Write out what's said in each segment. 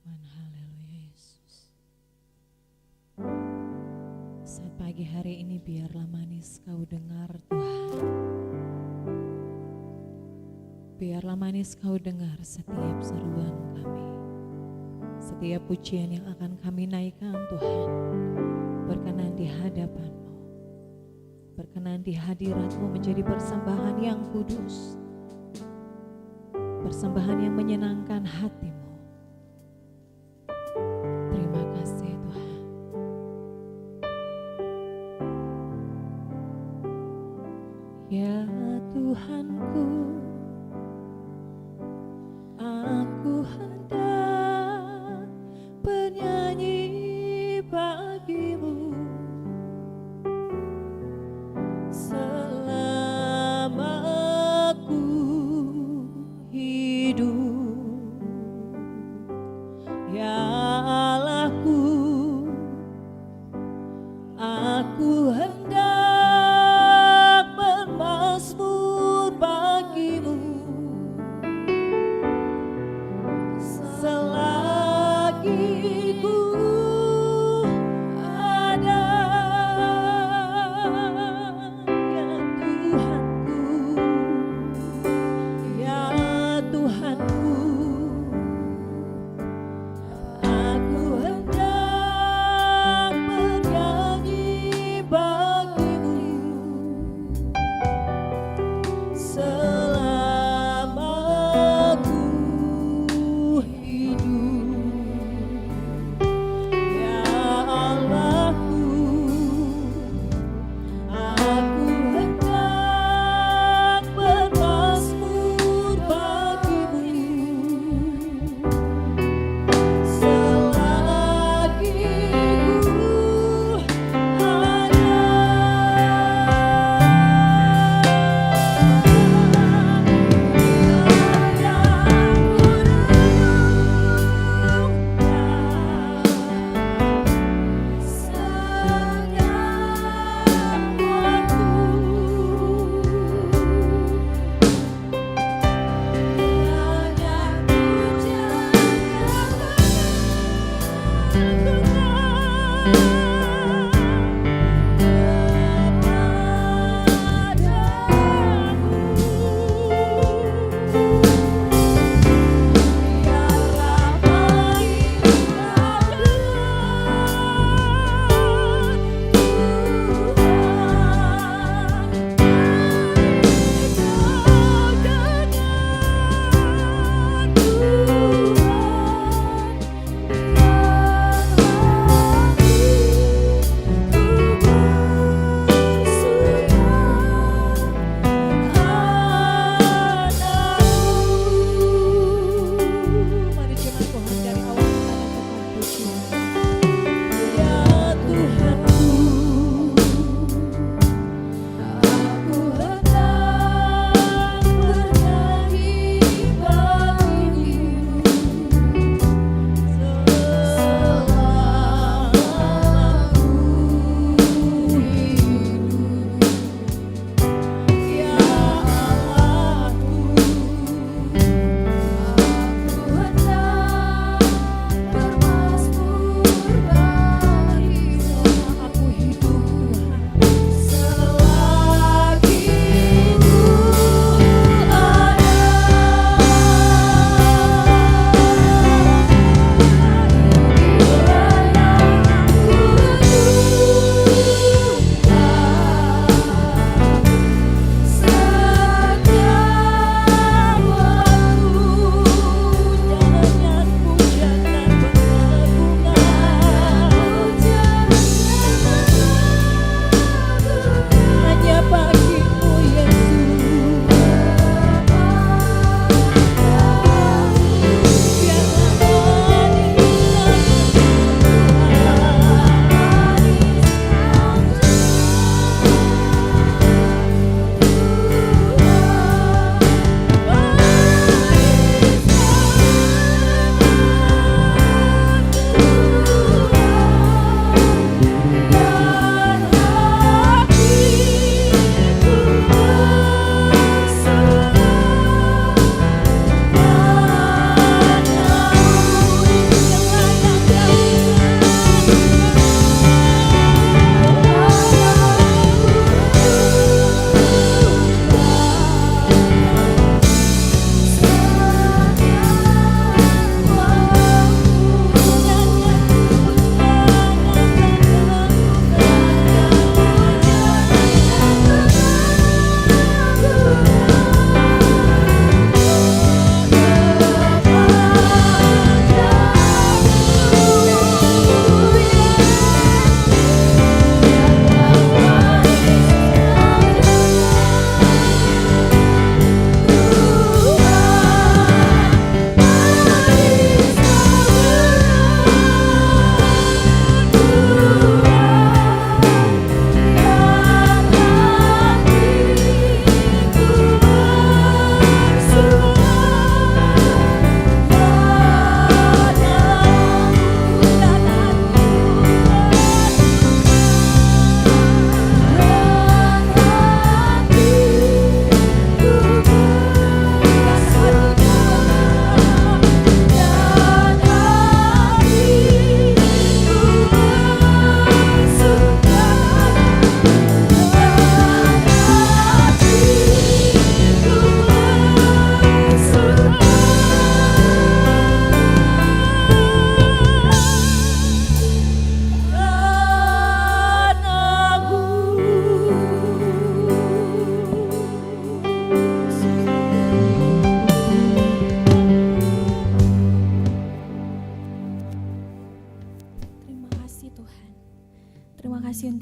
Haleluya Yesus. Saat pagi hari ini biarlah manis kau dengar Tuhan. Biarlah manis kau dengar setiap seruan kami. Setiap pujian yang akan kami naikkan Tuhan. Berkenan di hadapan-Mu. Berkenan di hadirat-Mu menjadi persembahan yang kudus. Persembahan yang menyenangkan hati-Mu. Terima kasih Tuhan. Ya Tuhanku, aku hendak bernyanyi bagi-Mu selama aku hidup. Ya Allahku, aku hendak bermazmur bagi-Mu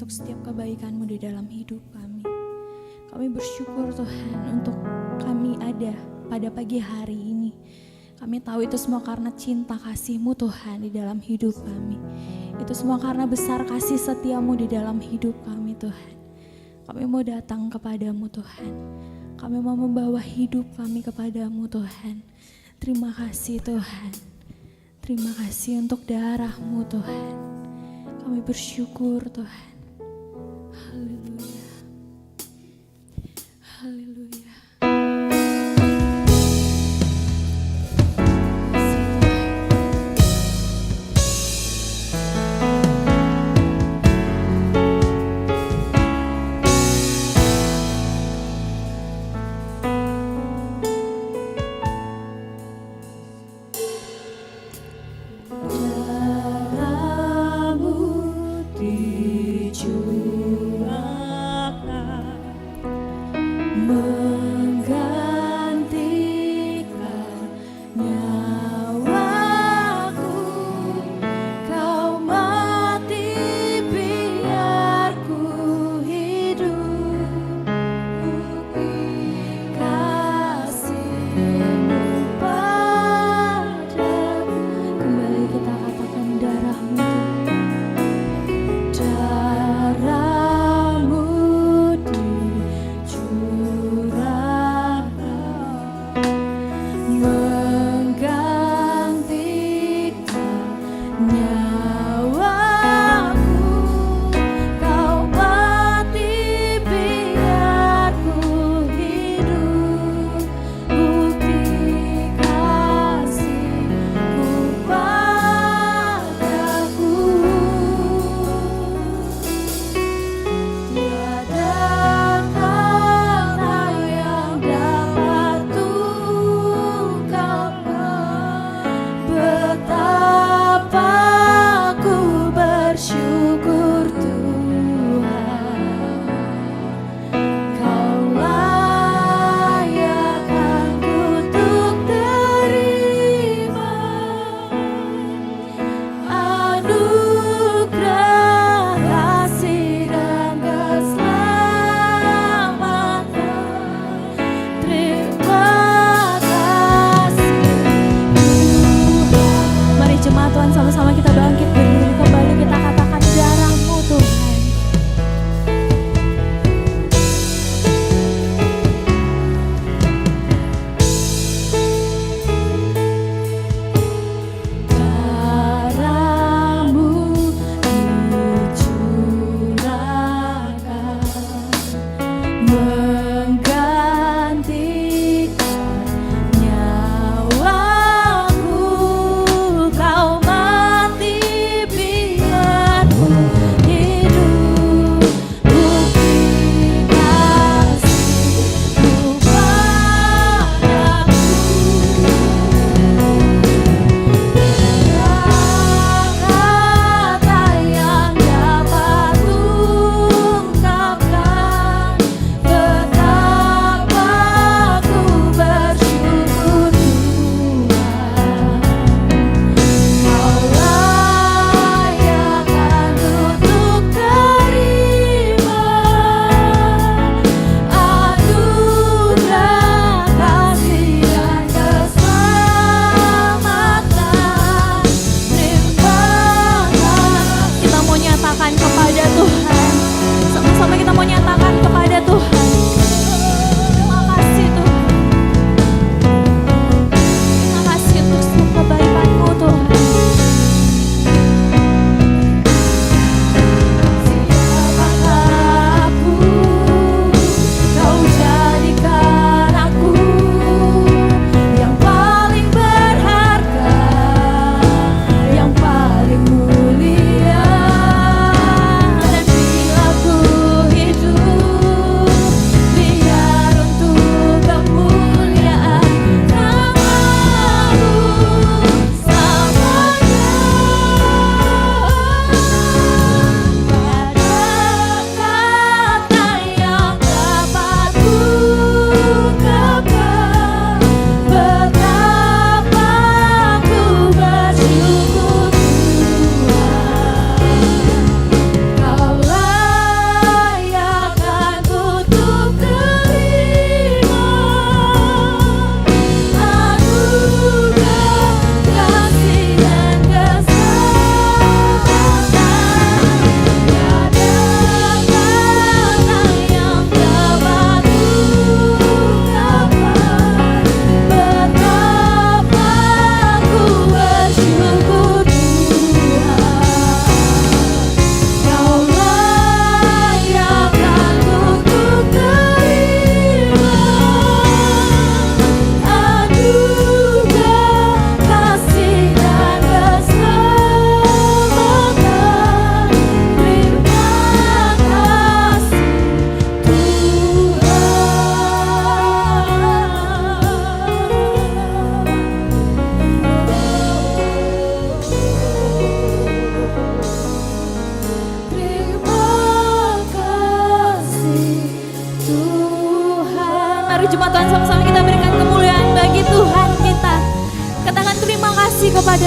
untuk setiap kebaikan-Mu di dalam hidup kami. Kami bersyukur Tuhan untuk kami ada pada pagi hari ini. Kami tahu itu semua karena cinta kasih-Mu Tuhan di dalam hidup kami. Itu semua karena besar kasih setia-Mu di dalam hidup kami Tuhan. Kami mau datang kepadamu Tuhan. Kami mau membawa hidup kami kepadamu Tuhan. Terima kasih Tuhan. Terima kasih untuk darah-Mu Tuhan. Kami bersyukur Tuhan. Haleluya. Haleluya. Darah-Mu dicurahkan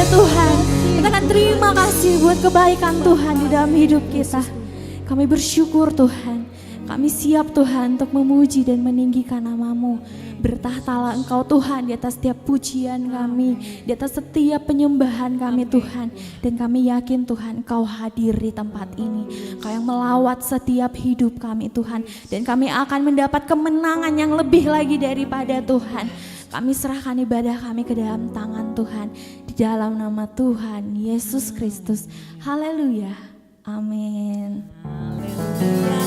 Tuhan. Katakan terima kasih buat kebaikan Tuhan di dalam hidup kita. Kami bersyukur Tuhan. Kami siap Tuhan untuk memuji dan meninggikan nama-Mu. Bertahtalah Engkau Tuhan di atas setiap pujian kami, di atas setiap penyembahan kami Tuhan. Dan kami yakin Tuhan Engkau hadir di tempat ini. Engkau yang melawat setiap hidup kami Tuhan. Dan kami akan mendapat kemenangan yang lebih lagi daripada Tuhan. Kami serahkan ibadah kami ke dalam tangan Tuhan. Di dalam nama Tuhan Yesus Kristus. Haleluya. Amin. Haleluya.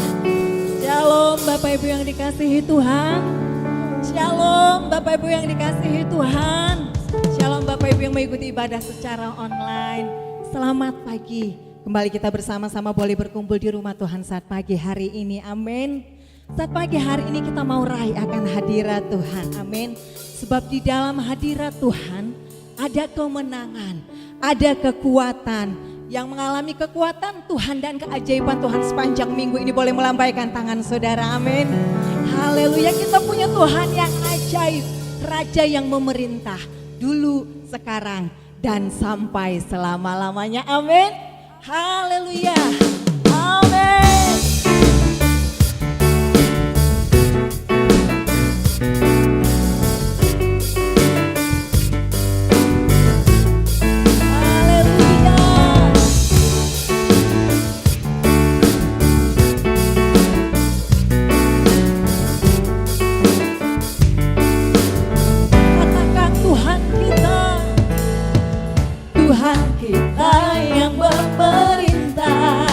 Shalom Bapak Ibu yang dikasihi Tuhan. Shalom Bapak Ibu yang dikasihi Tuhan. Shalom Bapak Ibu yang mengikuti ibadah secara online. Selamat pagi. Kembali kita bersama-sama boleh berkumpul di rumah Tuhan saat pagi hari ini. Amin. Saat pagi hari ini kita mau raih akan hadirat Tuhan. Amin. Sebab di dalam hadirat Tuhan ada kemenangan, ada kekuatan. Yang mengalami kekuatan Tuhan dan keajaiban Tuhan sepanjang minggu ini boleh melambaikan tangan saudara, amin. Haleluya, kita punya Tuhan yang ajaib, Raja yang memerintah dulu, sekarang, dan sampai selama-lamanya, amin. Haleluya, amin. Tuhan kita yang memerintah,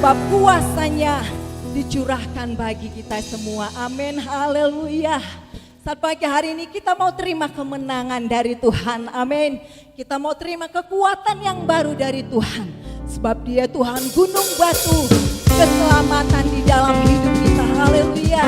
sebab kuasanya dicurahkan bagi kita semua. Amin, haleluya. Saat pagi hari ini kita mau terima kemenangan dari Tuhan, amin. Kita mau terima kekuatan yang baru dari Tuhan. Sebab Dia Tuhan gunung batu keselamatan di dalam hidup kita, haleluya.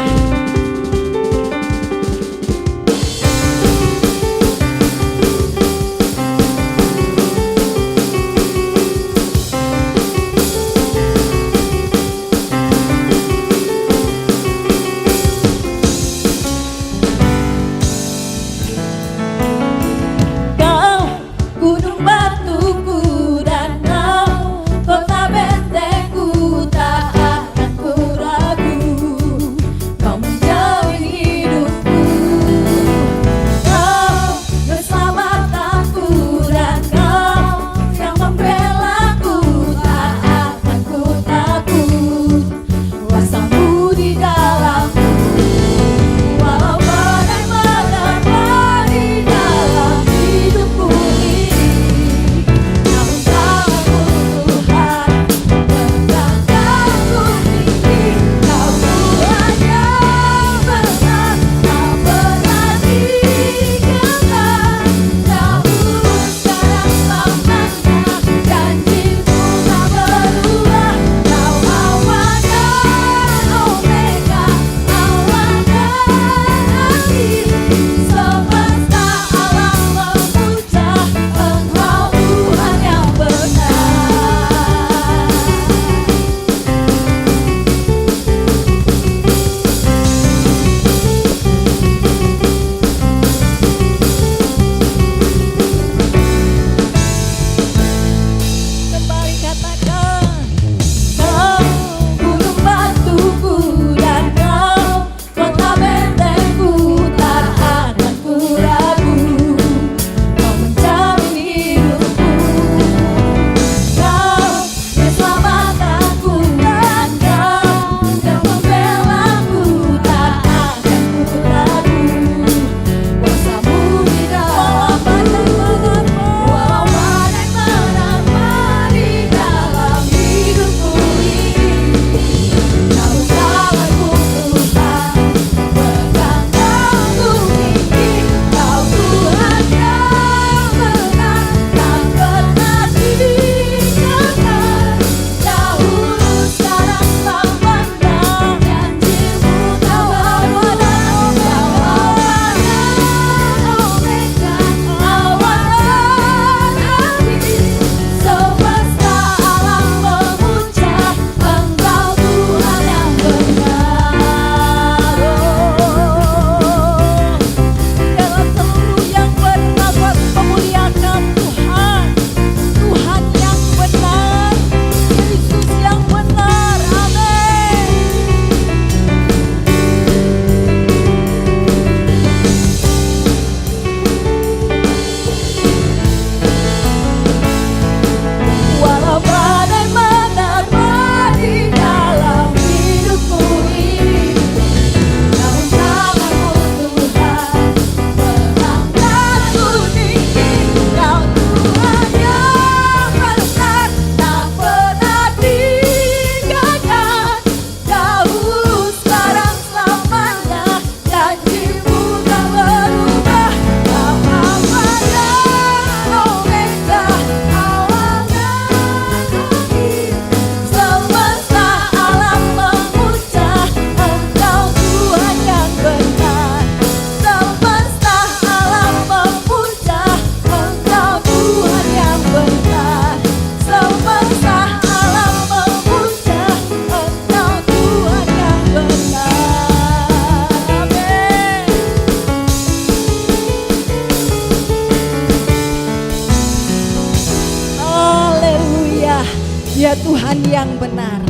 Dia Tuhan yang benar,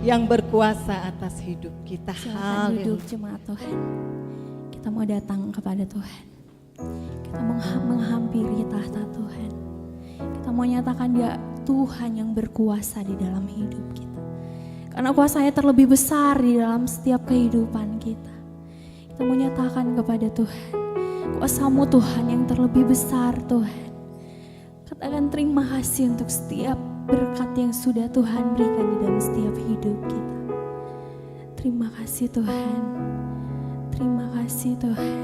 yang berkuasa atas hidup kita. Silakan duduk jemaat Tuhan. Kita mau datang kepada Tuhan. Kita menghampiri tahta Tuhan. Kita mau nyatakan Dia Tuhan yang berkuasa di dalam hidup kita. Karena kuasanya terlebih besar di dalam setiap kehidupan kita. Kita mau nyatakan kepada Tuhan, kuasa-Mu Tuhan yang terlebih besar Tuhan. Katakan terima kasih untuk setiap berkat yang sudah Tuhan berikan di dalam setiap hidup kita. Terima kasih Tuhan. Terima kasih Tuhan.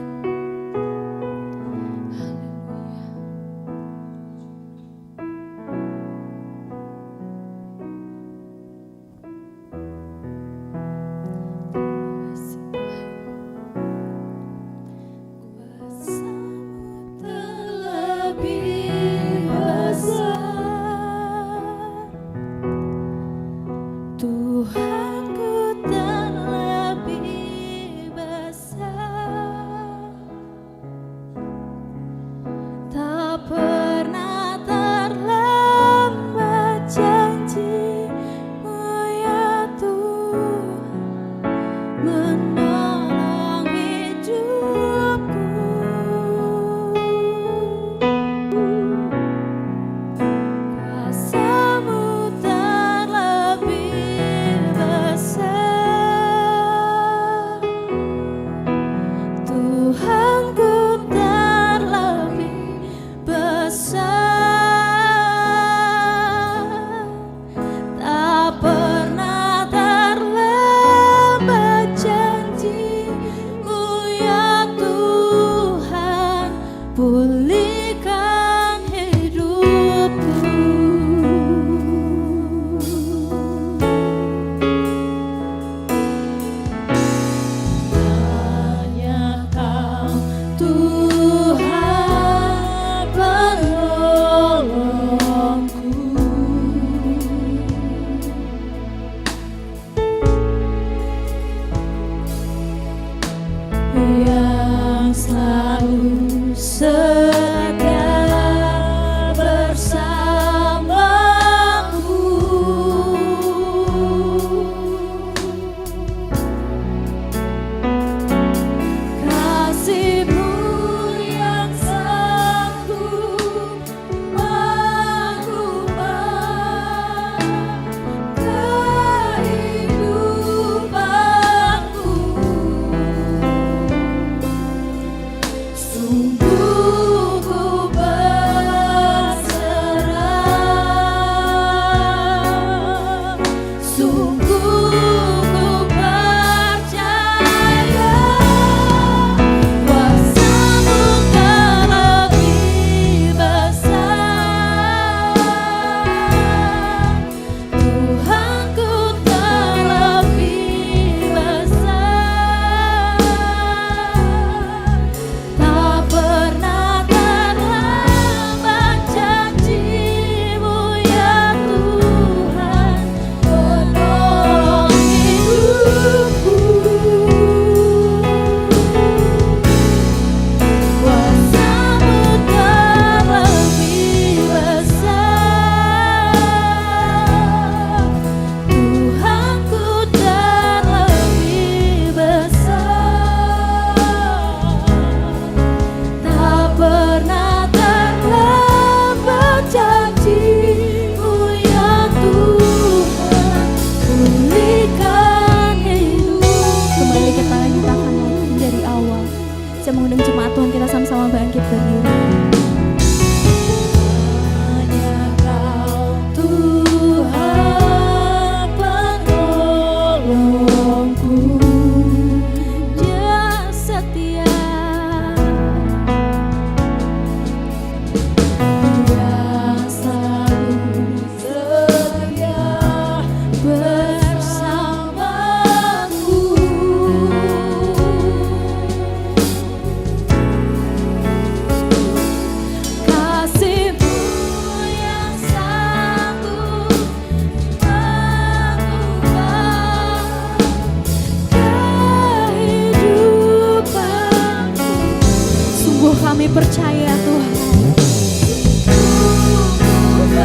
Percaya Tuhan,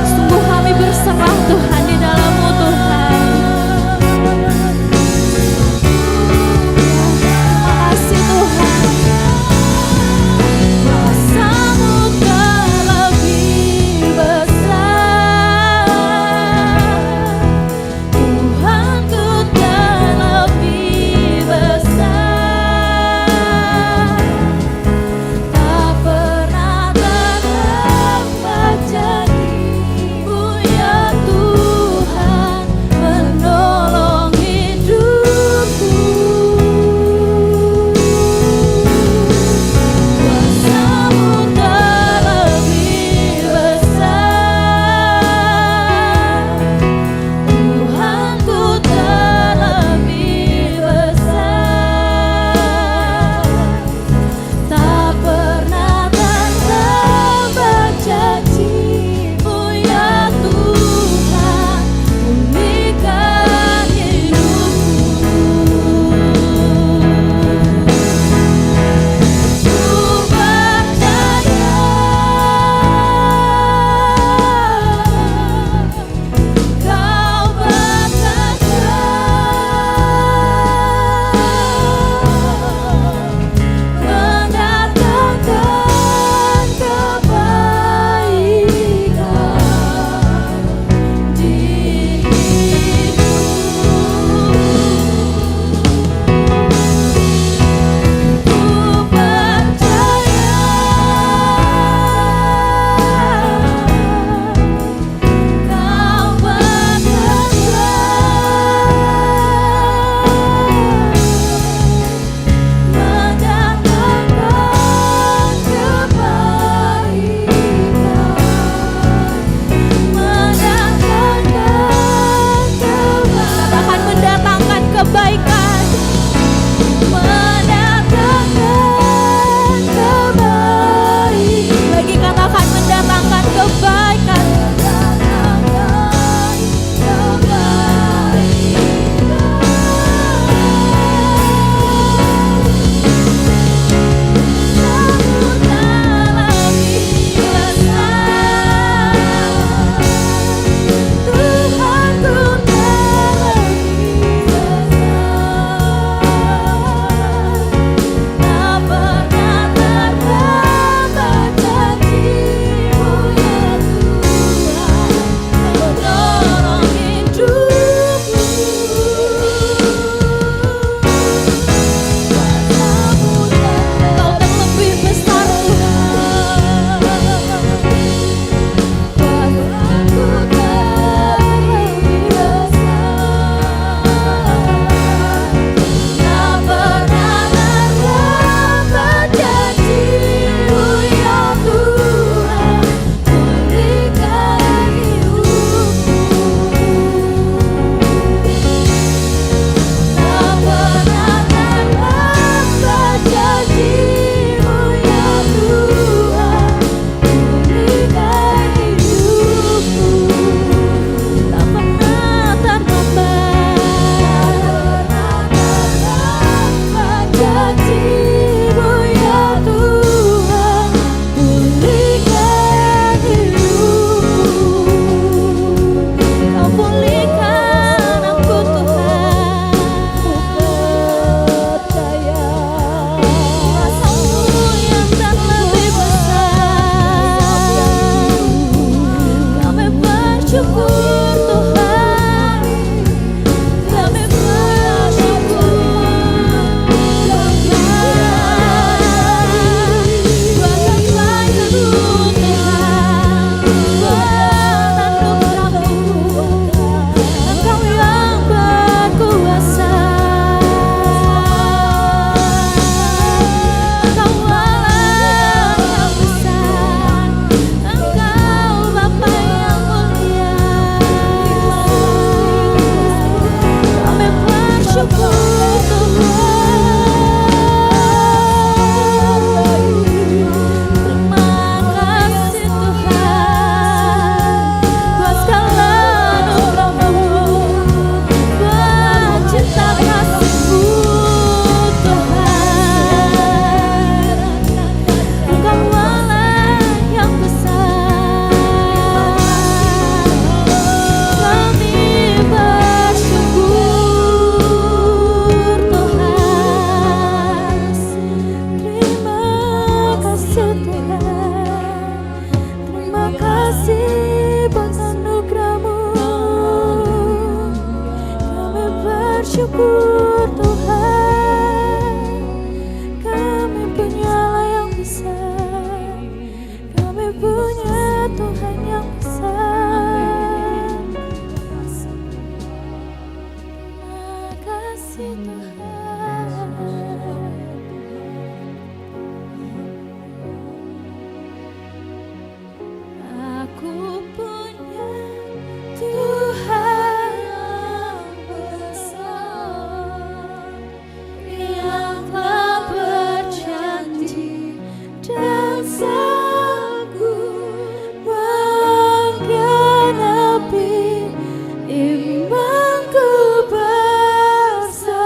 sungguh kami berserah Tuhan di dalam-Mu Tuhan. Terima kasih Tuhan. Kuasa-Mu terlebih besar, Tuhanku terlebih besar. Pernah terlambat janji-Mu ya Tuhan. Tuhan. Terima kasih buat anugerah-Mu. Kami bersyukur Tuhan. Kami punya Allah yang besar. Kami punya Tuhan yang besar. Terima kasih Tuhan. Aku punya Tuhan yang besar, yang telah berjanji dan sanggup menggenapi imanku, bersepakat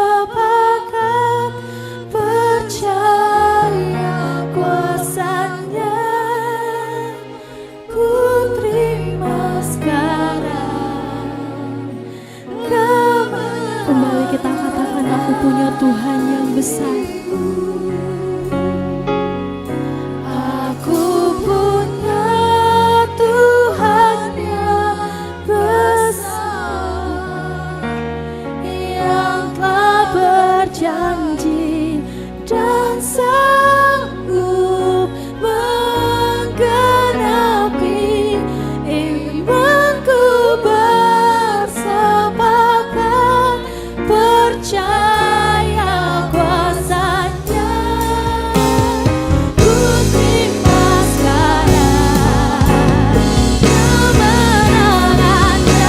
percaya kuasa-Nya. Ku terima sekarang. Kembali kita katakan, aku punya Tuhan yang besar. Aku punya Tuhan yang besar, yang telah berjanji dan sanggup menggenapi imanku, bersepakat percaya kuasa-Nya. Ku terima sekarang kemenangan-Nya.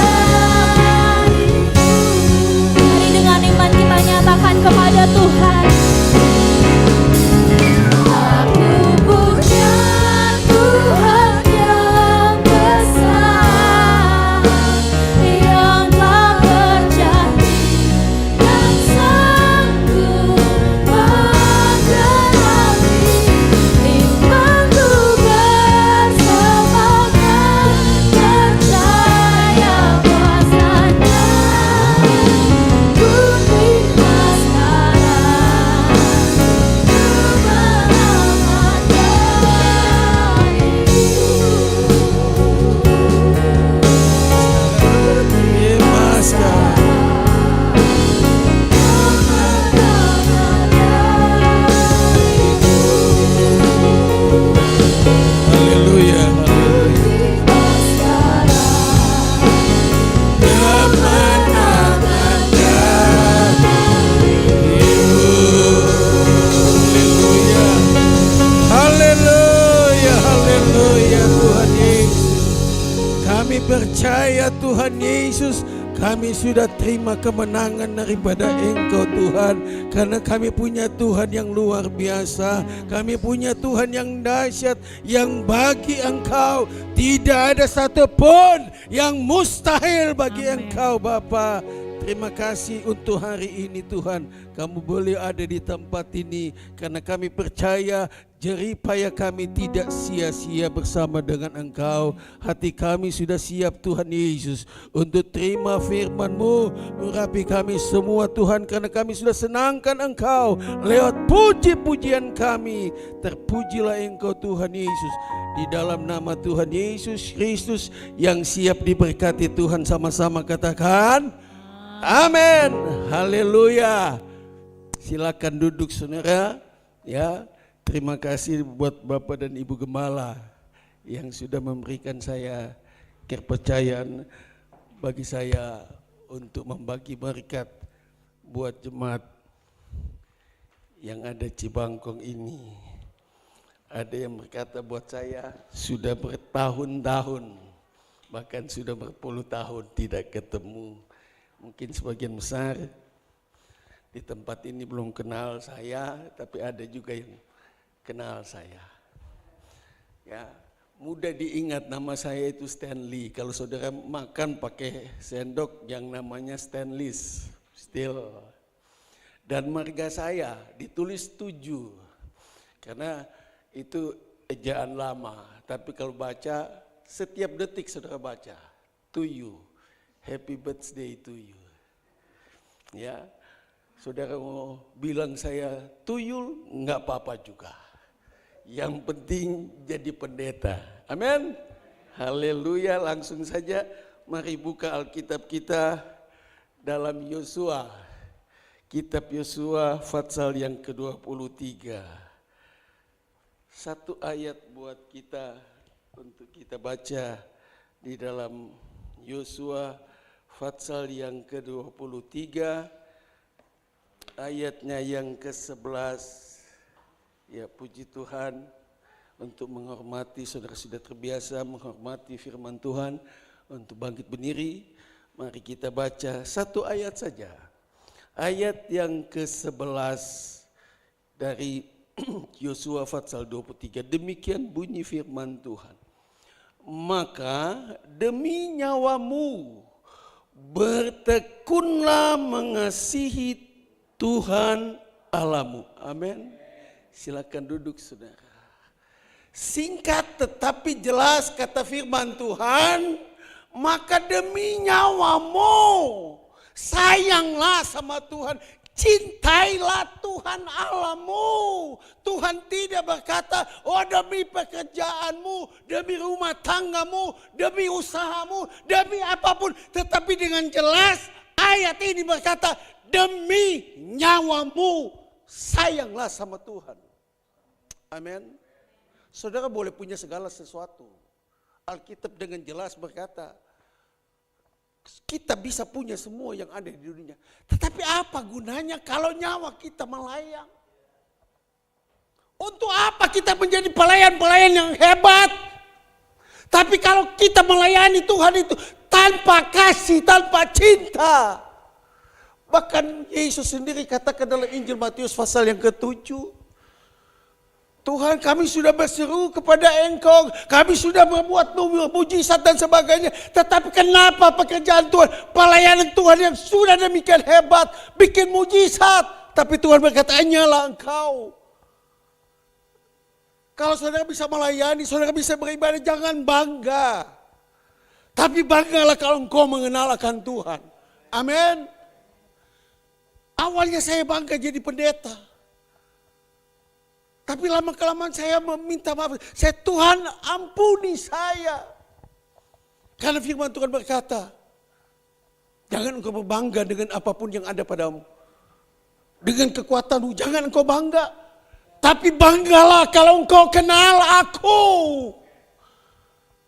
Mari dengan iman kita nyatakan kepada Tuhan. Aku punya Tuhan yang besar, yang telah berjanji dan sanggup menggenapi imanku, bersepakat percaya kuasa-Nya. Ku terima sekarang Haleluya, haleluya, haleluya Tuhan Yesus. Kami percaya Tuhan Yesus, kami sudah terima kemenangan daripada Engkau Tuhan. Karena kami punya Tuhan yang luar biasa. Kami punya Tuhan yang dahsyat, yang bagi Engkau tidak ada satupun yang mustahil bagi Engkau Bapa. Terima kasih untuk hari ini Tuhan. Kamu boleh ada di tempat ini karena kami percaya jerih payah kami tidak sia-sia bersama dengan Engkau. Hati kami sudah siap Tuhan Yesus untuk terima firman-Mu. Urapi kami semua Tuhan, karena kami sudah senangkan Engkau lewat puji-pujian kami. Terpujilah Engkau Tuhan Yesus. Di dalam nama Tuhan Yesus Kristus yang siap diberkati Tuhan, sama-sama katakan amin. Haleluya. Silakan duduk saudara. Ya, terima kasih buat Bapak dan Ibu Gembala yang sudah memberikan saya kepercayaan bagi saya untuk membagi berkat buat jemaat yang ada Cibangkong ini. Ada yang berkata buat saya sudah bertahun-tahun, bahkan sudah berpuluh tahun tidak ketemu. Mungkin sebagian besar di tempat ini belum kenal saya, tapi ada juga yang kenal saya. Ya, mudah diingat nama saya itu Stanley. Kalau saudara makan pakai sendok yang namanya Stanley's Steel. Dan marga saya ditulis 7. Karena itu ejaan lama, tapi kalau baca setiap detik saudara baca to you. Happy birthday to you. Ya, saudara mau bilang saya tuyul, nggak apa-apa juga. Yang penting jadi pendeta. Amin. Haleluya. Langsung saja mari buka Alkitab kita dalam Yosua. Kitab Yosua Fatsal yang ke-23. Satu ayat buat kita untuk kita baca di dalam Yosua Fatsal yang ke-23 ayatnya yang ke-11. Ya, puji Tuhan, untuk menghormati, saudara sudah terbiasa menghormati firman Tuhan. Untuk bangkit berdiri, mari kita baca satu ayat saja. Ayat yang ke-11 dari Yosua Fatsal 23. Demikian bunyi firman Tuhan. Maka demi nyawamu bertekunlah mengasihi Tuhan Allahmu. Amin. Silakan duduk saudara. Singkat tetapi jelas kata firman Tuhan, maka demi nyawamu sayanglah sama Tuhan, cintailah Tuhan Allahmu. Tuhan tidak berkata, oh demi pekerjaanmu, demi rumah tanggamu, demi usahamu, demi apapun. Tetapi dengan jelas ayat ini berkata, demi nyawamu sayanglah sama Tuhan. Amin. Saudara boleh punya segala sesuatu. Alkitab dengan jelas berkata, kita bisa punya semua yang ada di dunia. Tetapi apa gunanya kalau nyawa kita melayang? Untuk apa kita menjadi pelayan-pelayan yang hebat? Tapi kalau kita melayani Tuhan itu tanpa kasih, tanpa cinta. Bahkan Yesus sendiri katakan dalam Injil Matius pasal yang ke-7. Tuhan, kami sudah berseru kepada Engkau, kami sudah berbuat mujizat dan sebagainya. Tetapi kenapa pekerjaan Tuhan, pelayanan Tuhan yang sudah demikian hebat, bikin mujizat. Tapi Tuhan berkata, hanyalah Engkau. Kalau saudara bisa melayani, saudara bisa beribadah, jangan bangga. Tapi banggalah kalau engkau mengenal akan Tuhan. Amin. Awalnya saya bangga jadi pendeta. Tapi lama-kelamaan saya meminta maaf. Saya, Tuhan ampuni saya. Karena firman Tuhan berkata, jangan engkau berbangga dengan apapun yang ada padamu. Dengan kekuatanmu, jangan engkau bangga. Tapi banggalah kalau engkau kenal aku.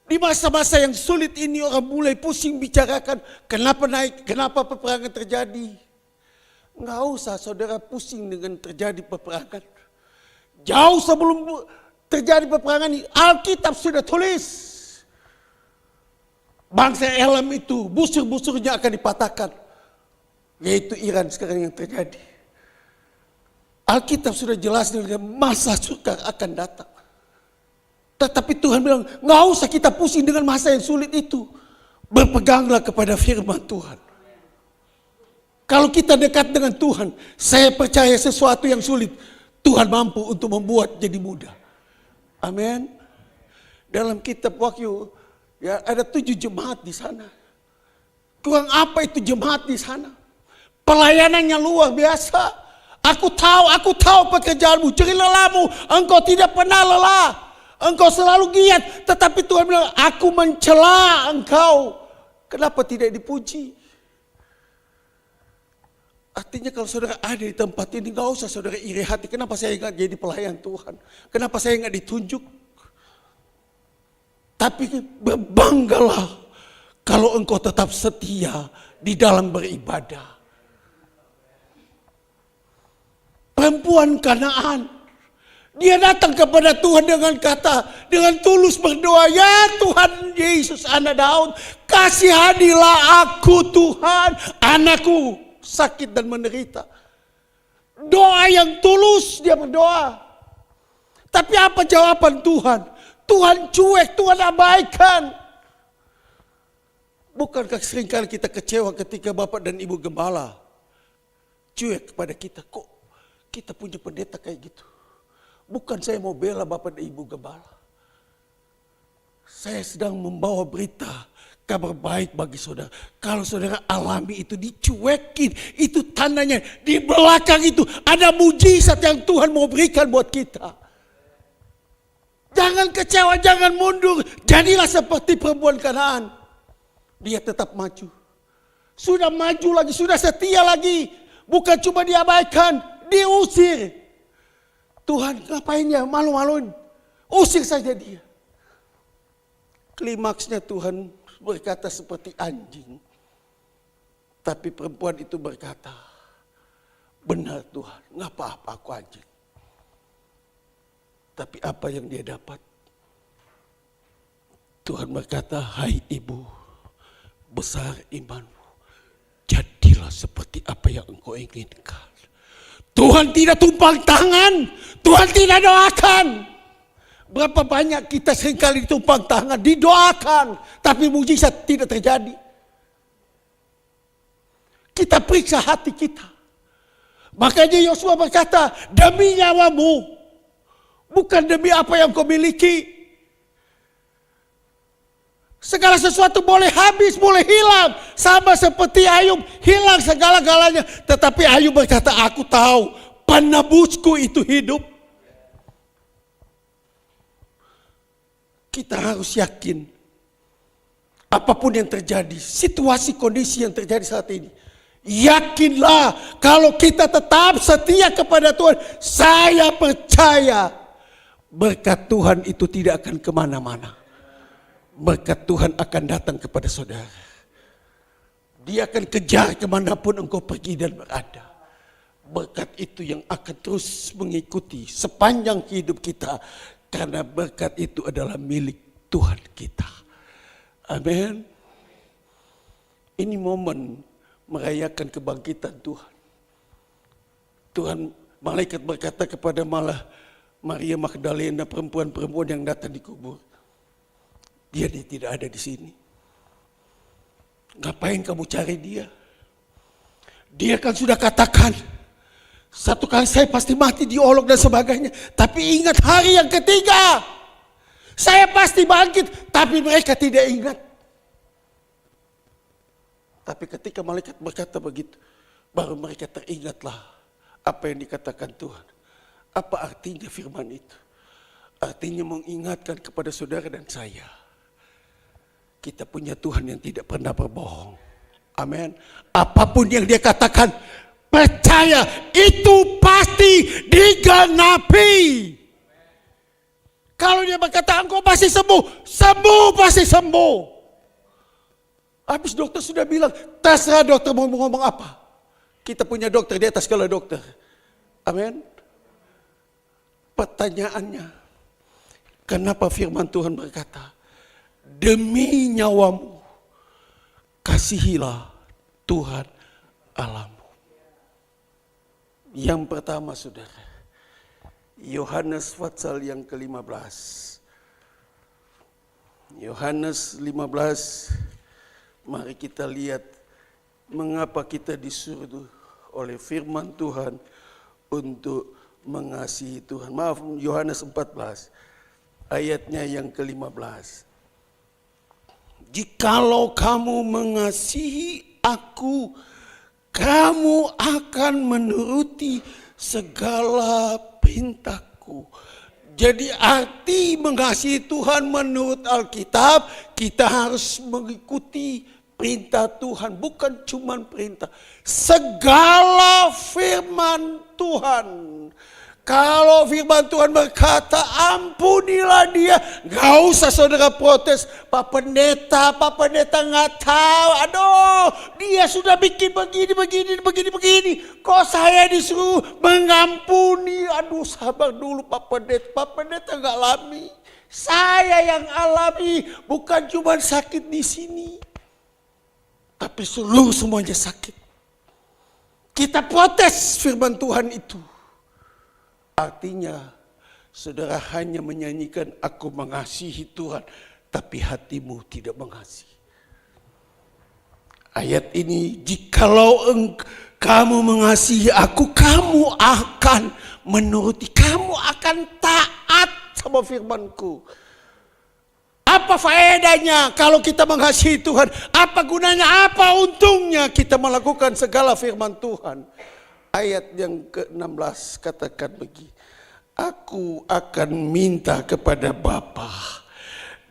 Di masa-masa yang sulit ini orang mulai pusing bicarakan kenapa naik, kenapa peperangan terjadi. Enggak usah saudara pusing dengan terjadi peperangan. Jauh sebelum terjadi peperangan ini, Alkitab sudah tulis. Bangsa Elam itu, busur-busurnya akan dipatahkan. Yaitu Iran sekarang yang terjadi. Alkitab sudah jelas dengan masa sukar akan datang. Tetapi Tuhan bilang, nggak usah kita pusing dengan masa yang sulit itu. Berpeganglah kepada firman Tuhan. Kalau kita dekat dengan Tuhan, saya percaya sesuatu yang sulit, Tuhan mampu untuk membuat jadi mudah. Amin. Dalam kitab Wahyu, ya ada 7 jemaat di sana. Kurang apa itu jemaat di sana? Pelayanannya luar biasa. Aku tahu pekerjaanmu, jerih lelahmu, engkau tidak pernah lelah. Engkau selalu giat, tetapi Tuhan bilang, aku mencela engkau. Kenapa tidak dipuji? Artinya kalau saudara ada di tempat ini, gak usah saudara iri hati. Kenapa saya gak jadi pelayan Tuhan? Kenapa saya gak ditunjuk? Tapi berbanggalah kalau engkau tetap setia di dalam beribadah. Perempuan Kanaan, dia datang kepada Tuhan dengan kata, dengan tulus berdoa, ya Tuhan Yesus anak Daud, kasihanilah aku Tuhan, anakku sakit dan menderita. Doa yang tulus dia berdoa. Tapi apa jawaban Tuhan? Tuhan cuek, Tuhan abaikan. Bukankah seringkali kita kecewa ketika Bapak dan Ibu Gembala cuek kepada kita? Kok kita punya pendeta kayak gitu? Bukan saya mau bela Bapak dan Ibu Gembala. Saya sedang membawa berita kabar baik bagi saudara. Kalau saudara alami itu dicuekin, itu tandanya di belakang itu ada mujizat yang Tuhan mau berikan buat kita. Jangan kecewa, jangan mundur. Jadilah seperti perempuan Kanaan. Dia tetap maju. Sudah maju lagi, sudah setia lagi. Bukan cuma diabaikan, diusir. Tuhan ngapain ya, malu-maluin. Usir saja dia. Klimaksnya Tuhan berkata seperti anjing. Tapi perempuan itu berkata, benar Tuhan, nggak apa-apa aku anjing. Tapi apa yang dia dapat? Tuhan berkata, hai ibu, besar imanmu. Jadilah seperti apa yang engkau inginkan. Tuhan tidak tumpang tangan, Tuhan tidak doakan. Berapa banyak kita seringkali ditumpang tangan, didoakan, tapi mujizat tidak terjadi. Kita periksa hati kita. Makanya Yosua berkata, demi nyawamu, bukan demi apa yang kau miliki. Segala sesuatu boleh habis, boleh hilang. Sama seperti Ayub, hilang segala-galanya. Tetapi Ayub berkata, aku tahu penebusku itu hidup. Kita harus yakin, apapun yang terjadi, situasi kondisi yang terjadi saat ini, yakinlah kalau kita tetap setia kepada Tuhan, saya percaya berkat Tuhan itu tidak akan kemana-mana. Berkat Tuhan akan datang kepada saudara. Dia akan kejar kemanapun engkau pergi dan berada. Berkat itu yang akan terus mengikuti sepanjang hidup kita. Karena berkat itu adalah milik Tuhan kita. Amin. Ini momen merayakan kebangkitan Tuhan. Tuhan, malaikat berkata kepada Maria Magdalena, perempuan-perempuan yang datang di kubur. Dia tidak ada di sini. Ngapain kamu cari dia? Dia kan sudah katakan, satu kali saya pasti mati diolok dan sebagainya. Tapi ingat hari yang ketiga, saya pasti bangkit. Tapi mereka tidak ingat. Tapi ketika malaikat berkata begitu, baru mereka teringatlah apa yang dikatakan Tuhan. Apa artinya firman itu? Artinya mengingatkan kepada saudara dan saya. Kita punya Tuhan yang tidak pernah berbohong. Amin. Apapun yang dia katakan, percaya itu pasti digenapi. Kalau dia berkata engkau pasti sembuh, sembuh pasti sembuh. Habis dokter sudah bilang, terserah dokter mau ngomong apa. Kita punya dokter di atas segala dokter. Amin. Pertanyaannya, kenapa firman Tuhan berkata, demi nyawamu, kasihilah Tuhan Allahmu. Yang pertama saudara, Yohanes pasal yang ke-15. Yohanes 15, mari kita lihat mengapa kita disuruh oleh firman Tuhan untuk mengasihi Tuhan. Maaf, Yohanes 14, ayatnya yang ke-15. Jikalau kamu mengasihi aku, kamu akan menuruti segala perintahku. Jadi arti mengasihi Tuhan menurut Alkitab, kita harus mengikuti perintah Tuhan. Bukan cuma perintah, segala firman Tuhan. Kalau firman Tuhan berkata ampunilah dia, gak usah saudara protes. Pak Pendeta gak tahu. Aduh, dia sudah bikin begini. Kok saya disuruh mengampuni? Aduh, sabar dulu Pak Pendeta gak alami. Saya yang alami, bukan cuma sakit di sini, tapi seluruh semuanya sakit. Kita protes firman Tuhan itu. Artinya, saudara hanya menyanyikan aku mengasihi Tuhan, tapi hatimu tidak mengasihi. Ayat ini, jikalau kamu mengasihi aku, kamu akan menuruti, kamu akan taat sama firmanku. Apa faedahnya kalau kita mengasihi Tuhan? Apa gunanya, apa untungnya kita melakukan segala firman Tuhan? Ayat yang ke-16 katakan begini. aku akan minta kepada Bapa,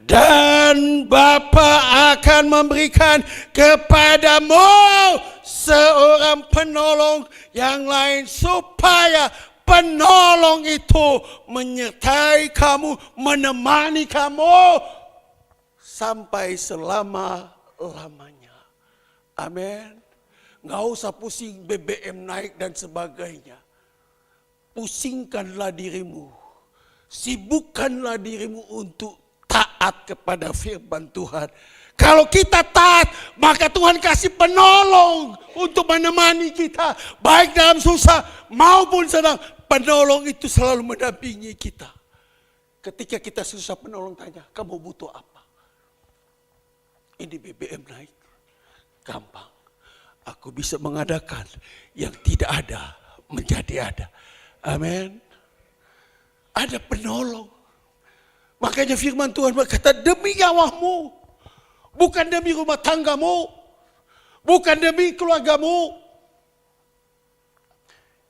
dan Bapa akan memberikan kepadamu seorang penolong yang lain, supaya penolong itu menyertai kamu, menemani kamu sampai selama-lamanya. Amin. Nggak usah pusing BBM naik dan sebagainya. Pusingkanlah dirimu, sibukkanlah dirimu untuk taat kepada firman Tuhan. Kalau kita taat, maka Tuhan kasih penolong untuk menemani kita, baik dalam susah maupun senang. Penolong itu selalu mendampingi kita. Ketika kita susah, penolong tanya, kamu butuh apa? Ini BBM naik, gampang. Aku bisa mengadakan yang tidak ada menjadi ada. Amin. Ada penolong. Makanya firman Tuhan berkata, demi nyawamu, bukan demi rumah tanggamu, bukan demi keluargamu.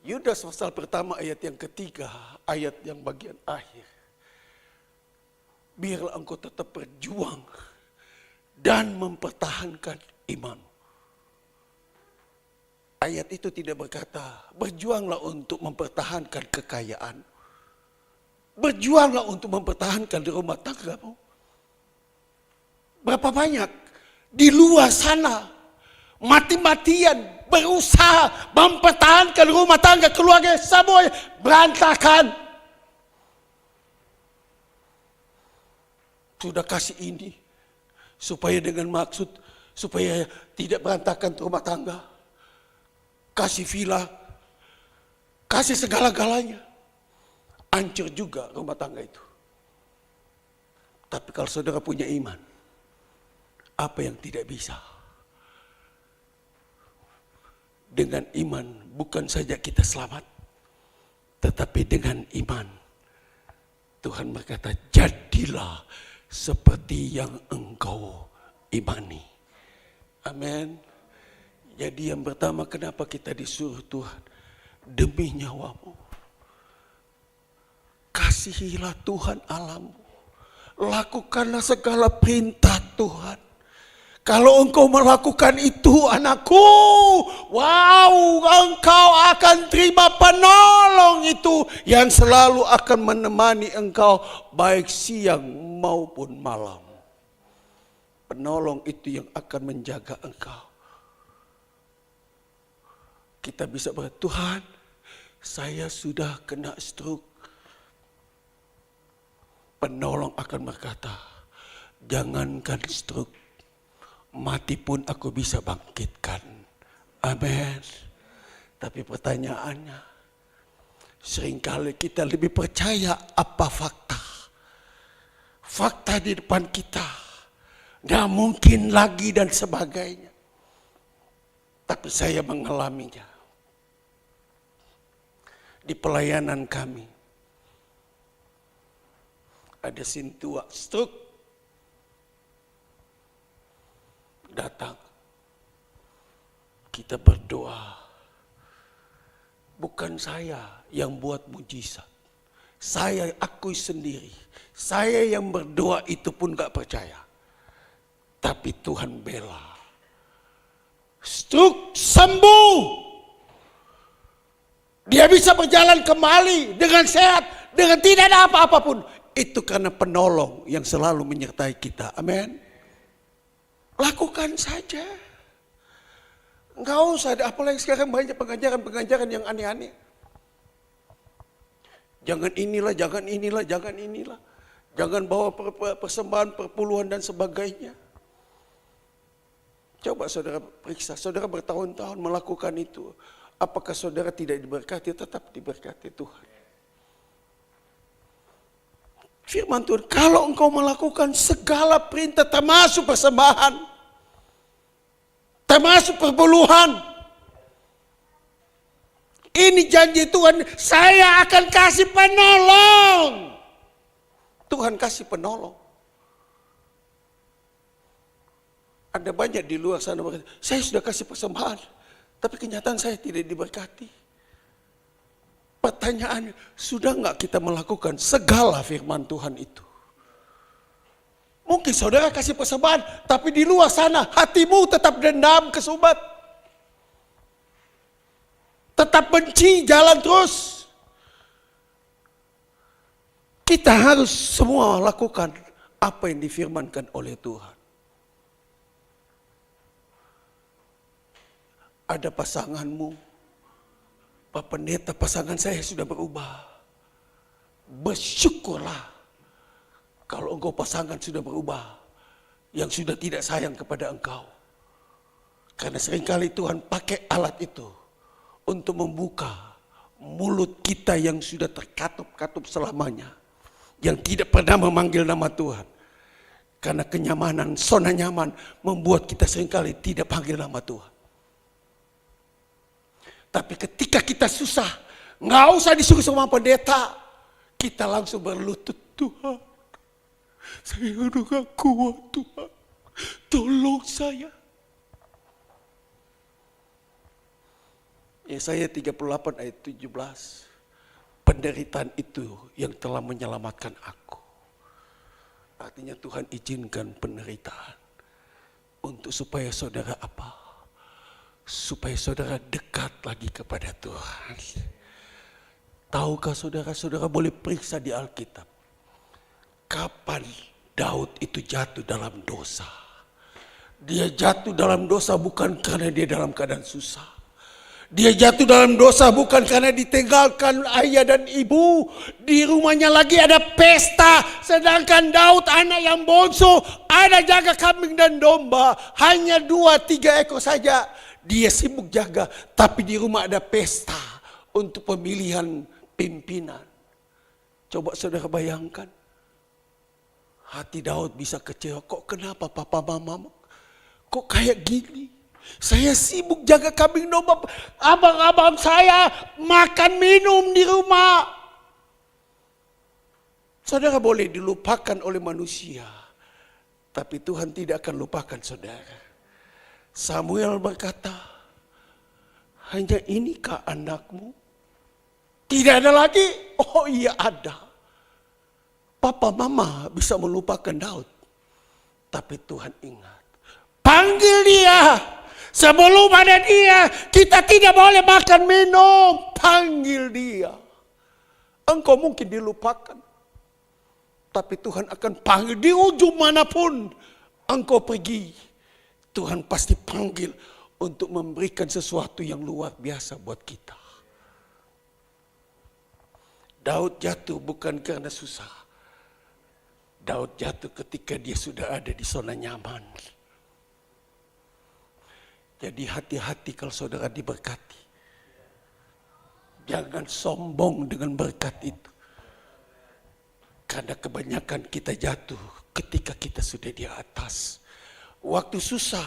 Yudas pasal pertama ayat yang ketiga, ayat yang bagian akhir. Biarlah engkau tetap berjuang dan mempertahankan iman. Ayat itu tidak berkata, berjuanglah untuk mempertahankan kekayaan. Berjuanglah untuk mempertahankan di rumah tanggamu. Berapa banyak di luar sana mati-matian berusaha mempertahankan rumah tangga, keluarga, semuanya berantakan. Sudah kasih ini supaya dengan maksud supaya tidak berantakan rumah tangga. Kasih villa, kasih segala-galanya. Hancur juga rumah tangga itu. Tapi kalau saudara punya iman, apa yang tidak bisa? Dengan iman bukan saja kita selamat, tetapi dengan iman Tuhan berkata, jadilah seperti yang engkau imani. Amin. Jadi yang pertama, kenapa kita disuruh Tuhan? Demi nyawamu. Kasihilah Tuhan Allahmu. Lakukanlah segala perintah Tuhan. Kalau engkau melakukan itu, anakku, wow, engkau akan terima penolong itu yang selalu akan menemani engkau baik siang maupun malam. Penolong itu yang akan menjaga engkau. Kita bisa berkata, Tuhan, saya sudah kena stroke. Penolong akan berkata, jangankan stroke, mati pun aku bisa bangkitkan. Amin. Tapi pertanyaannya, seringkali kita lebih percaya apa fakta. Fakta di depan kita, nggak mungkin lagi dan sebagainya. Tapi saya mengalaminya. Di pelayanan kami, ada sintua stroke datang. Kita berdoa. Bukan saya yang buat mujizat. Saya akui sendiri. Saya yang berdoa itu pun gak percaya. Tapi Tuhan bela. Stroke sembuh. Dia bisa berjalan kembali dengan sehat, dengan tidak ada apa-apa pun. Itu karena penolong yang selalu menyertai kita. Amin. Lakukan saja. Enggak usah ada, apalagi sekarang banyak pengajaran-pengajaran yang aneh-aneh. Jangan inilah, jangan inilah, jangan inilah. Jangan bawa persembahan, perpuluhan dan sebagainya. Coba saudara periksa, saudara bertahun-tahun melakukan itu. Apakah saudara tidak diberkati? Tetap diberkati Tuhan. Firman Tuhan, kalau engkau melakukan segala perintah termasuk persembahan, termasuk perpuluhan, ini janji Tuhan, saya akan kasih penolong. Tuhan kasih penolong. Ada banyak di luar sana berkata, saya sudah kasih persembahan, tapi kenyataan saya tidak diberkati. Pertanyaannya, sudah nggak kita melakukan segala firman Tuhan itu? Mungkin saudara kasih persembahan, tapi di luar sana hatimu tetap dendam kesubat. Tetap benci, jalan terus. Kita harus semua lakukan apa yang difirmankan oleh Tuhan. Ada pasanganmu, Pak Pendeta, pasangan saya sudah berubah. Bersyukurlah kalau engkau pasangan sudah berubah, yang sudah tidak sayang kepada engkau. Karena seringkali Tuhan pakai alat itu untuk membuka mulut kita yang sudah terkatup-katup selamanya, yang tidak pernah memanggil nama Tuhan. Karena kenyamanan, zona nyaman membuat kita seringkali tidak panggil nama Tuhan. Tapi ketika kita susah, nggak usah disuruh sama pendeta, kita langsung berlutut, Tuhan, saya udah gak kuat, Tuhan, tolong saya. Yesaya 38 ayat 17, penderitaan itu yang telah menyelamatkan aku. Artinya Tuhan izinkan penderitaan untuk supaya saudara apa? Supaya saudara dekat lagi kepada Tuhan. Tahukah saudara-saudara boleh periksa di Alkitab, kapan Daud itu jatuh dalam dosa? Dia jatuh dalam dosa bukan karena dia dalam keadaan susah. Dia jatuh dalam dosa bukan karena ditinggalkan ayah dan ibu. Di rumahnya lagi ada pesta. Sedangkan Daud anak yang bongso, ada jaga kambing dan domba. Hanya 2-3 ekor saja. Dia sibuk jaga. Tapi di rumah ada pesta untuk pemilihan pimpinan. Coba saudara bayangkan. Hati Daud bisa kecewa. Kok kenapa papa mama? Kok kayak gini? Saya sibuk jaga kambing domba, abang-abang saya makan minum di rumah. Saudara boleh dilupakan oleh manusia, tapi Tuhan tidak akan lupakan saudara. Samuel berkata, hanya inikah anakmu? Tidak ada lagi? Oh iya ada. Papa mama bisa melupakan Daud, tapi Tuhan ingat. Panggil dia. Sebelum ada dia, kita tidak boleh makan minum. Panggil dia. Engkau mungkin dilupakan, tapi Tuhan akan panggil di ujung manapun engkau pergi. Tuhan pasti panggil untuk memberikan sesuatu yang luar biasa buat kita. Daud jatuh bukan karena susah. Daud jatuh ketika dia sudah ada di zona nyaman. Jadi hati-hati kalau saudara diberkati. Jangan sombong dengan berkat itu. Karena kebanyakan kita jatuh ketika kita sudah di atas. Waktu susah,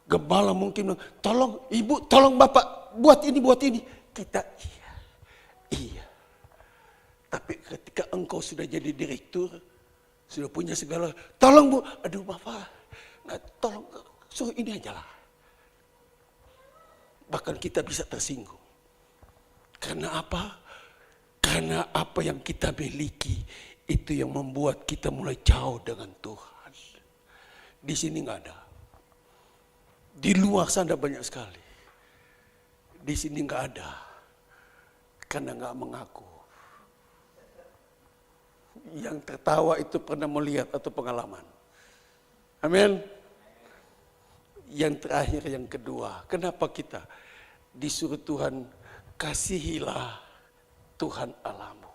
gembala mungkin bilang, tolong ibu, tolong bapak, buat ini. Kita iya. Tapi ketika engkau sudah jadi direktur, sudah punya segala, tolong bu, aduh bapak, tolong suruh ini aja lah. Bahkan kita bisa tersinggung. Karena apa? Karena apa yang kita miliki itu yang membuat kita mulai jauh dengan Tuhan. Di sini nggak ada. Di luar sana banyak sekali. Di sini nggak ada. Karena nggak mengaku. Yang tertawa itu pernah melihat atau pengalaman. Amin. Yang terakhir, yang kedua, kenapa kita disuruh Tuhan, kasihilah Tuhan Allahmu.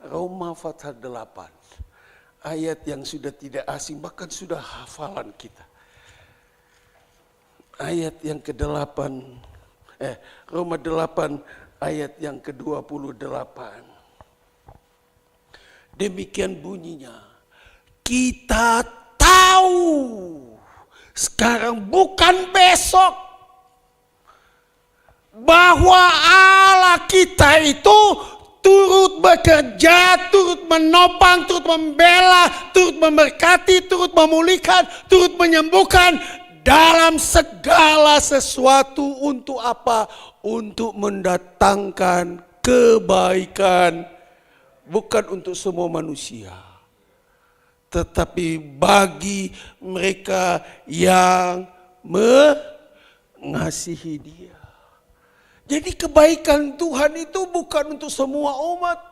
Roma pasal 8, ayat yang sudah tidak asing, bahkan sudah hafalan kita. Ayat yang ke-8, Roma 8, ayat yang ke-28. Demikian bunyinya, kita tahu sekarang bukan besok, bahwa Allah kita itu turut bekerja, turut menopang, turut membela, turut memberkati, turut memulihkan, turut menyembuhkan, dalam segala sesuatu untuk apa? Untuk mendatangkan kebaikan, bukan untuk semua manusia, tetapi bagi mereka yang mengasihi Dia. Jadi kebaikan Tuhan itu bukan untuk semua umat.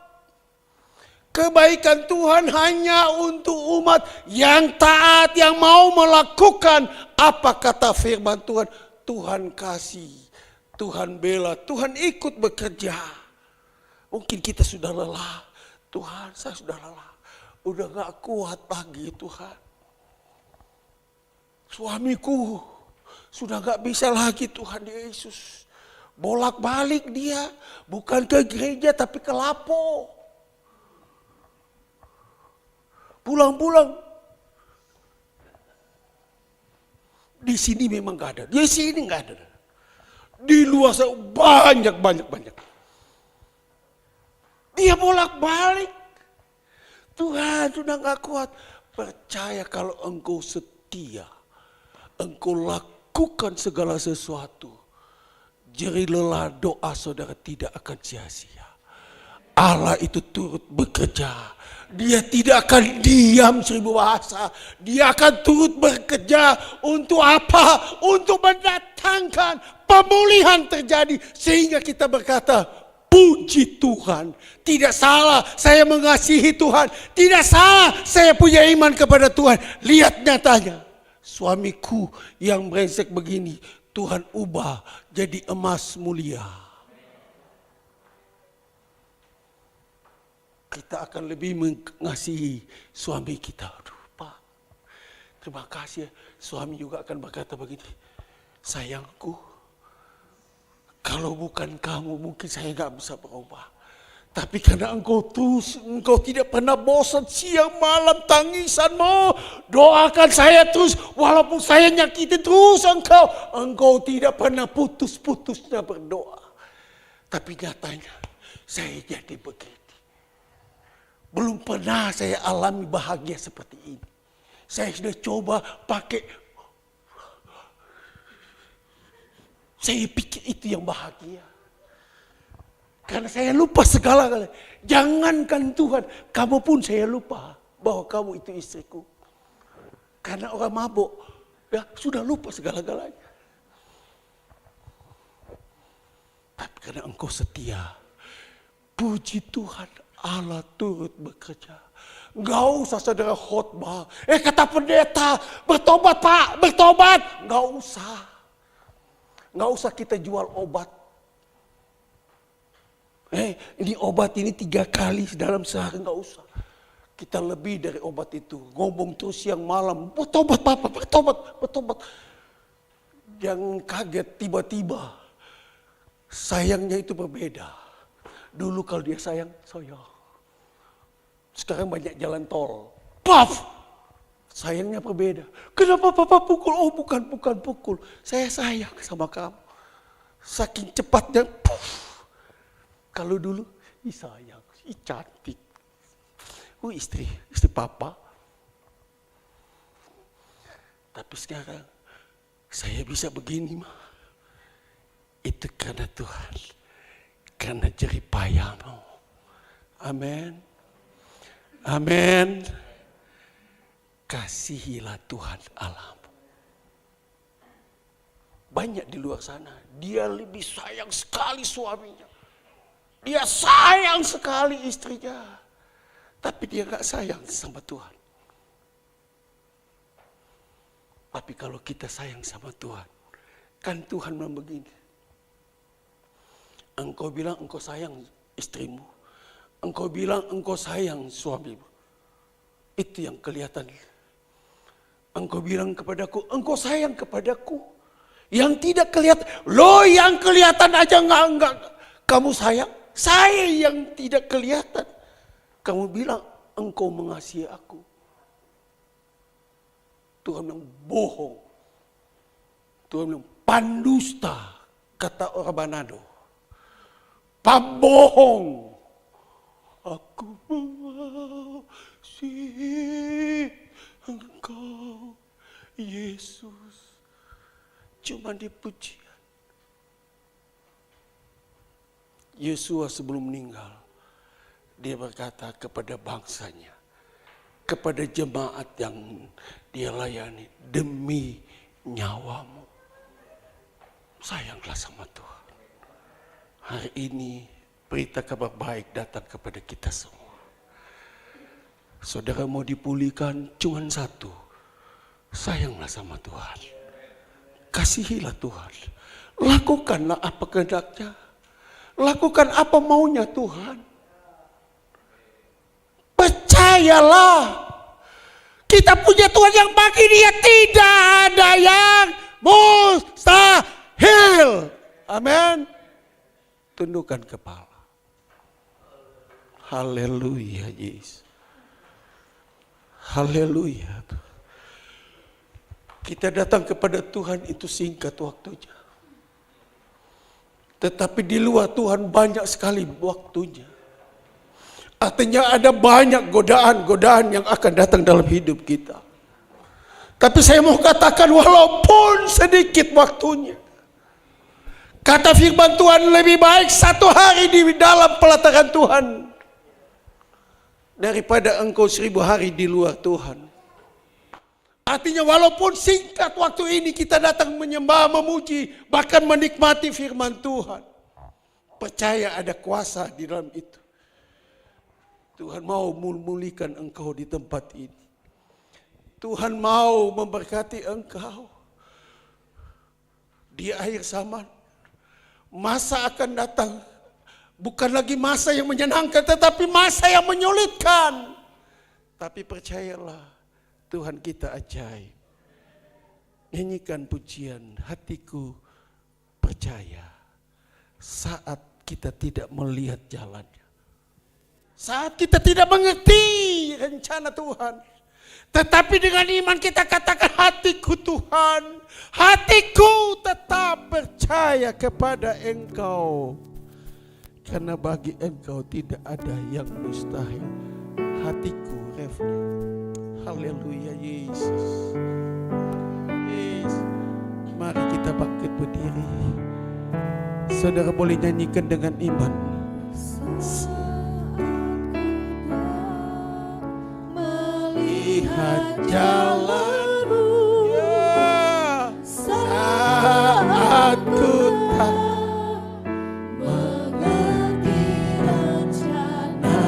Kebaikan Tuhan hanya untuk umat yang taat, yang mau melakukan apa kata firman Tuhan. Tuhan kasih, Tuhan bela, Tuhan ikut bekerja. Mungkin kita sudah lelah. Tuhan, saya sudah lelah. Udah gak kuat lagi Tuhan. Suamiku sudah gak bisa lagi Tuhan Yesus. Bolak-balik dia, bukan ke gereja tapi ke Lapo. Pulang-pulang. Di sini memang gak ada, di sini gak ada. Di luar sana banyak. Dia bolak-balik. Tuhan sudah gak kuat. Percaya kalau engkau setia, engkau lakukan segala sesuatu, jerih lelah doa saudara tidak akan sia-sia. Allah itu turut bekerja. Dia tidak akan diam 1000 bahasa. Dia akan turut bekerja untuk apa? Untuk mendatangkan pemulihan terjadi. Sehingga kita berkata, puji Tuhan. Tidak salah saya mengasihi Tuhan. Tidak salah saya punya iman kepada Tuhan. Lihat nyatanya. Suamiku yang brengsek begini, Tuhan ubah jadi emas mulia. Kita akan lebih mengasihi suami kita. Aduh, Pak, terima kasih. Suami juga akan berkata begini, sayangku, kalau bukan kamu mungkin saya gak bisa berubah. Tapi karena engkau tidak pernah bosan siang malam tangisanmu. Doakan saya terus, walaupun saya nyakitin terus engkau tidak pernah putus-putusnya berdoa. Tapi nyatanya saya jadi begini. Belum pernah saya alami bahagia seperti ini. Saya sudah coba pakai, saya pikir itu yang bahagia. Karena saya lupa segala-galanya. Jangankan Tuhan, kamu pun saya lupa bahwa kamu itu istriku. Karena orang mabuk, ya sudah lupa segala-galanya. Tapi karena engkau setia, puji Tuhan, Allah turut bekerja. Enggak usah saudara khotbah. Kata pendeta, bertobat Pak, bertobat. Enggak usah. Enggak usah kita jual obat. Ini obat ini 3 kali dalam sehari, enggak usah. Kita lebih dari obat itu. Ngomong terus siang malam, bertobat Papa, bertobat. Jangan kaget tiba-tiba. Sayangnya itu berbeda. Dulu kalau dia sayang. Sekarang banyak jalan tol. Paf! Sayangnya berbeda. Kenapa Papa pukul? Oh bukan pukul. Saya sayang sama kamu. Saking cepatnya. Puff. Kalau dulu, sayang, cantik. Istri Papa. Tapi sekarang, saya bisa begini mah. Itu karena Tuhan. Karena jerih payahmu. Amin. Amin. Kasihilah Tuhan Allahmu. Banyak di luar sana, dia lebih sayang sekali suaminya. Dia sayang sekali istrinya. Tapi dia gak sayang sama Tuhan. Tapi kalau kita sayang sama Tuhan, kan Tuhan bilang begini. Engkau bilang engkau sayang istrimu. Engkau bilang engkau sayang suamimu. Itu yang kelihatan. Engkau bilang kepadaku, engkau sayang kepadaku. Yang tidak kelihatan. Loh yang kelihatan aja enggak. Kamu sayang. Saya yang tidak kelihatan. Kamu bilang engkau mengasihi aku. Tuhan bilang bohong. Tuhan bilang pandusta, kata orang Manado. Pembohong. Aku mengasihi engkau, Yesus. cuma di pujian. Yosua sebelum meninggal, dia berkata kepada bangsanya, kepada jemaat yang dia layani, demi nyawamu, sayanglah sama Tuhan. Hari ini berita kabar baik datang kepada kita semua. Saudara mau dipulihkan cuma satu, sayanglah sama Tuhan. Kasihilah Tuhan. Lakukanlah apa kehendaknya. Lakukan apa maunya Tuhan. Percayalah. Kita punya Tuhan yang bagi dia tidak ada yang mustahil. Amin. Tundukkan kepala. Haleluya Yesus. Haleluya. Kita datang kepada Tuhan itu singkat waktunya. Tetapi di luar Tuhan banyak sekali waktunya. Artinya ada banyak godaan-godaan yang akan datang dalam hidup kita. Tapi saya mau katakan walaupun sedikit waktunya. Kata firman Tuhan lebih baik satu hari di dalam pelataran Tuhan daripada engkau 1000 hari di luar Tuhan. Artinya walaupun singkat waktu ini kita datang menyembah, memuji, bahkan menikmati firman Tuhan. Percaya ada kuasa di dalam itu. Tuhan mau memulihkan engkau di tempat ini. Tuhan mau memberkati engkau. Di akhir zaman, masa akan datang. Bukan lagi masa yang menyenangkan, tetapi masa yang menyulitkan. Tapi percayalah, Tuhan kita ajaib. Nyanyikan pujian, hatiku percaya. Saat kita tidak melihat jalannya. Saat kita tidak mengerti rencana Tuhan. Tetapi dengan iman kita katakan, hatiku Tuhan, hatiku tetap percaya kepada Engkau. Karena bagi Engkau tidak ada yang mustahil. Hatiku refleks. Haleluya Yesus. Yesus. Mari kita bangkit berdiri. Saudara boleh nyanyikan dengan iman. Melihat jalanmu, ya, saat ku tak mengerti rencanamu,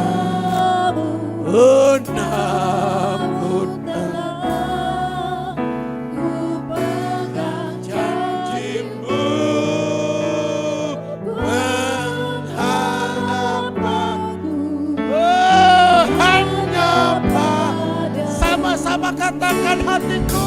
namun ku pegang janjimu, berharap aku hanya pada. Sama-sama katakan hatiku.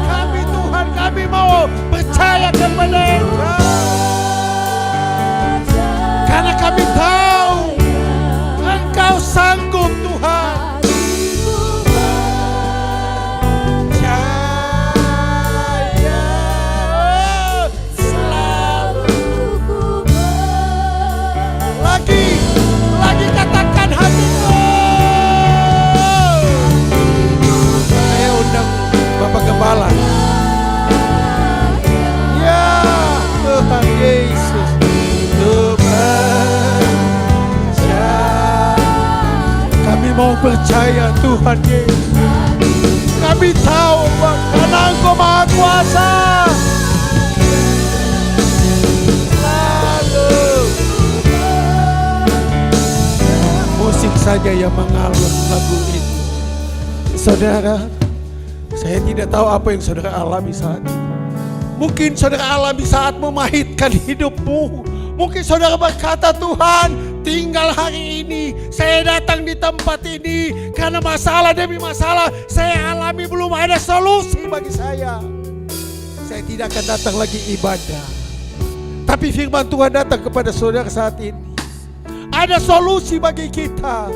Kami Tuhan, kami mau percaya kepada Engkau. Karena kami tahu Engkau sanggup Tuhan. Percaya selalu lagi katakan hatiku. Saya undang Bapak Gembala. Ya Tuhan Yesus, kami mau percaya Tuhan Yesus. Kami tahu karena Engkau Maha Kuasa. Musik saja yang mengalun lagu ini. Saudara, saya tidak tahu apa yang saudara alami saat ini. Mungkin saudara alami saat memahitkan hidupmu. Mungkin saudara berkata, Tuhan, tinggal hari ini saya datang di tempat ini karena masalah demi masalah saya alami belum ada solusi bagi saya. Saya tidak akan datang lagi ibadah. Tapi firman Tuhan datang kepada saudara saat ini. Ada solusi bagi kita.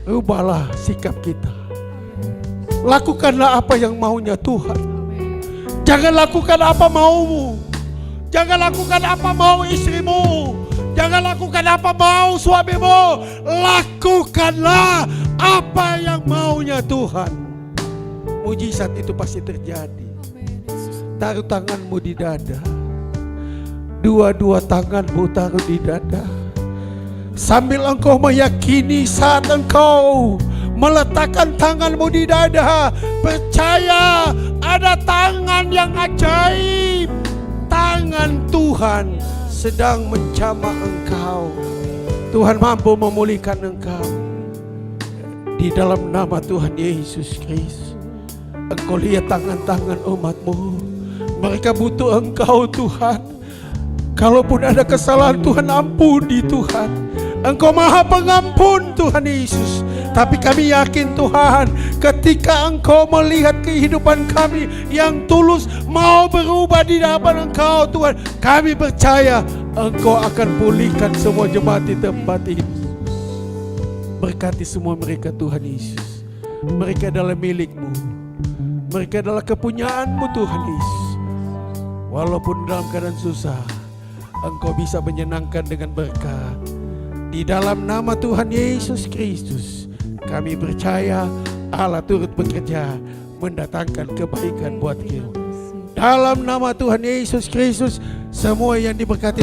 Rubahlah sikap kita. Lakukanlah apa yang maunya Tuhan. Jangan lakukan apa maumu. Jangan lakukan apa mau istrimu. Jangan Jangan lakukan apa mau suamimu, lakukanlah apa yang maunya Tuhan. Mujizat itu pasti terjadi. Taruh tanganmu di dada, dua-dua tanganmu taruh di dada, sambil engkau meyakini. Saat engkau meletakkan tanganmu di dada, percaya ada tangan yang ajaib. Tangan Tuhan sedang menjamah engkau. Tuhan mampu memulihkan engkau. Di dalam nama Tuhan Yesus Kristus, engkau lihat tangan-tangan umatmu. Mereka butuh engkau Tuhan. Kalaupun ada kesalahan, Tuhan ampuni Tuhan. Engkau maha pengampun Tuhan Yesus. Tapi kami yakin Tuhan, ketika engkau melihat kehidupan kami yang tulus mau berubah di hadapan engkau Tuhan, kami percaya engkau akan pulihkan semua jemaat di tempat ini. Berkati semua mereka Tuhan Yesus. Mereka adalah milik-Mu. Mereka adalah kepunyaanmu Tuhan Yesus. Walaupun dalam keadaan susah, engkau bisa menyenangkan dengan berkat. Di dalam nama Tuhan Yesus Kristus, kami percaya Allah turut bekerja mendatangkan kebaikan buat kita. Dalam nama Tuhan Yesus Kristus, semua yang diberkati